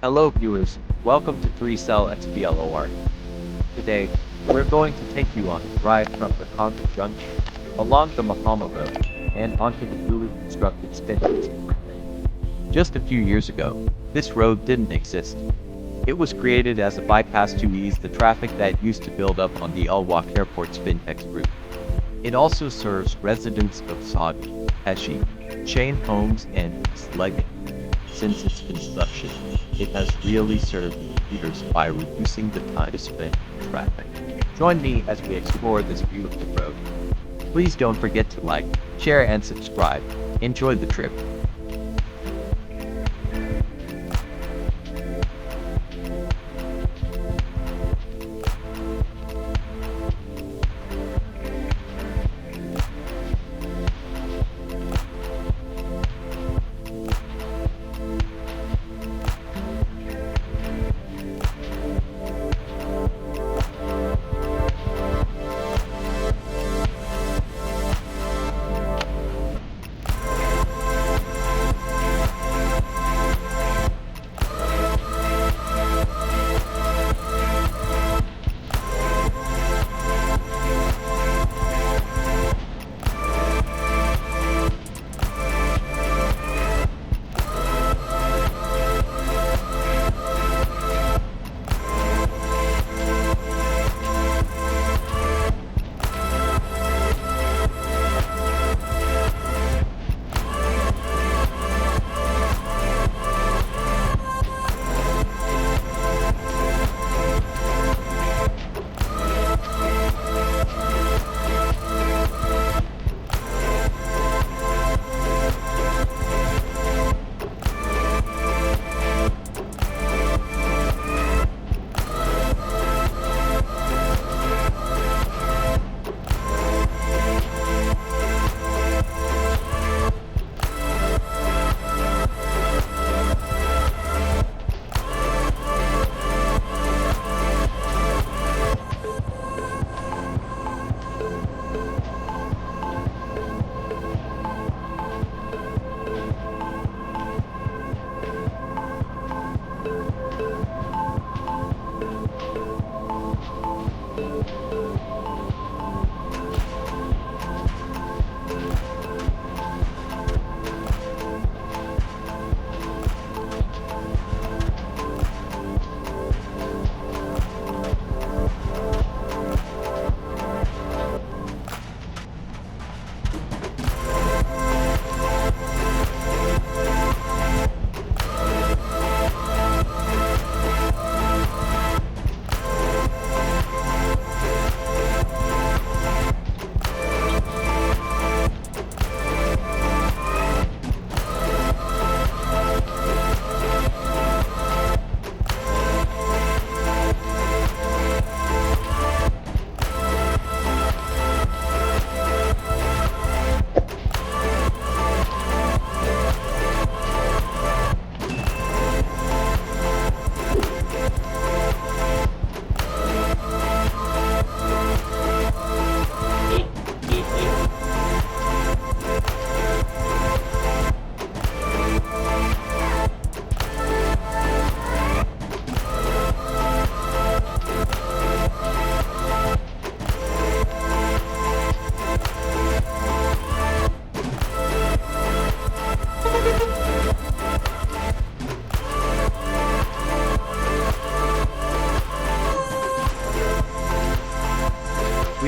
Hello viewers, welcome to 3Cell XBLOR. Today, we're going to take you on a ride from the Congo Junction, along the Mahama Road, and onto the newly constructed spin. Just a few years ago, this road didn't exist. It was created as a bypass to ease the traffic that used to build up on the Elwak Airport's Fintex route. It also serves residents of Saudi, Heshi, chain homes, and Slegging. Since its construction, it has really served commuters by reducing the time spent in traffic. Join me as we explore this beautiful road. Please don't forget to like, share, and subscribe. Enjoy the trip.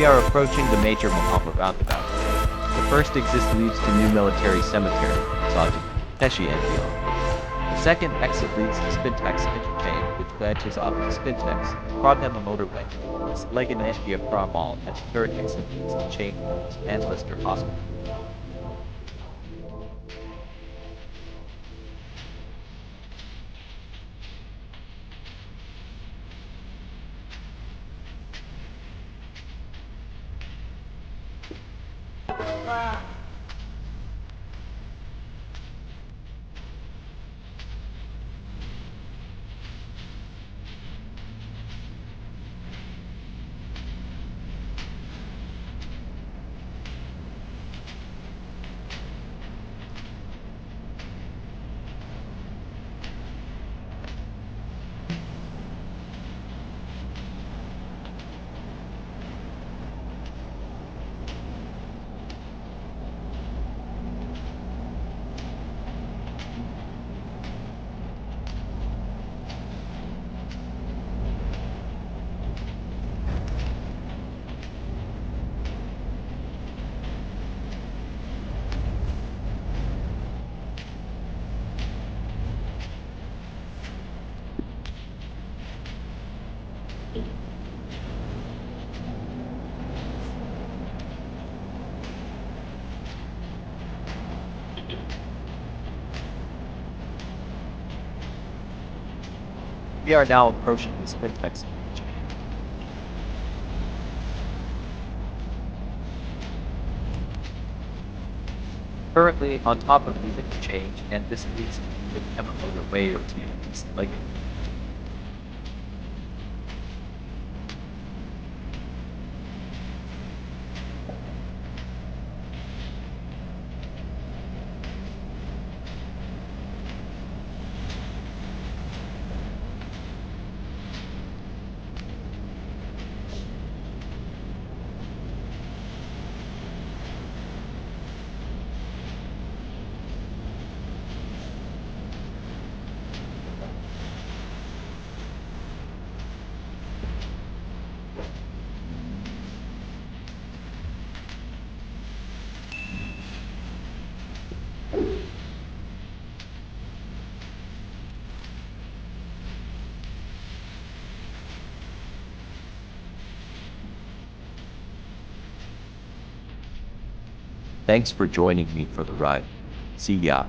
We are approaching the major Mahama roundabout. The first exit leads to New Military Cemetery, Saudi, Teshi, and beyond. The second exit leads to Spintex Interchange, which branches off of Spintex, Mahama Motorway, Sleggin Accra Mall, and the third exit leads to Chain Homes and Lister Hospital. We are now approaching the syntax region. Currently on top of the interchange, and this leads to the elevator way or two, like Thanks for joining me for the ride. See ya.